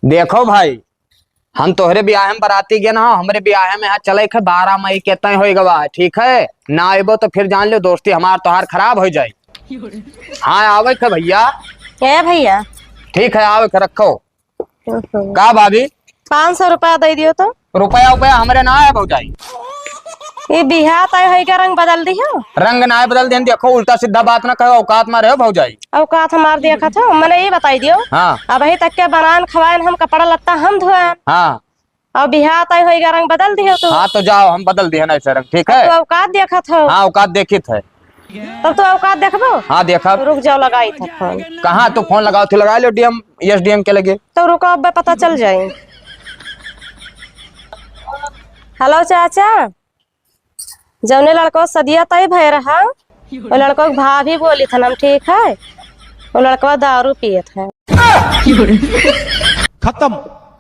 देखो भाई, हम तोहरे ब्याह में बराती गए ना, हमरे ब्याह में यहाँ चले खे 12 मई के तय हो गवा। ठीक है ना, आबो तो फिर जान लो दोस्ती हमार तोहार खराब हो जाए। हाँ आवे खे भैया। क्या भैया? ठीक है आवे खे, रखो। का भाभी 500 रुपया दे दियो तो। रुपया उपया हमरे ना है भौजाई। ये बिहार तय है का रंग बदल दियो। रंग ना है बदल दें, देखो उल्टा सीधा बात ना कहो, औकात में रहो भौजाई। औकात हमार देखा था, मैंने ये बताई दियो। हाँ अब ही तक के बनान खवाएन, हम कपड़ा लत्ता हम धोएं। हाँ और बिहार तय है का रंग बदल दियो तो। हाँ, तो जाओ हम बदल दिए ना ऐसे रंग। ठीक है तो औकात देखा था। हाँ, औकात देखी थे। तब तो औकात देखबो। हाँ देखा। रुक जाओ, लगाई था फोन। कहाँ तो फोन लगाओ थे, लगा लो डीएम एसडीएम के लगे। तो रुको, अब पता चल जाए। हेलो चाचा, जौने लड़को सदिया तय भय रहा, वो लड़को के भाभी बोली था, हम ठीक है। वो लड़का दारू पिए थे। खत्म।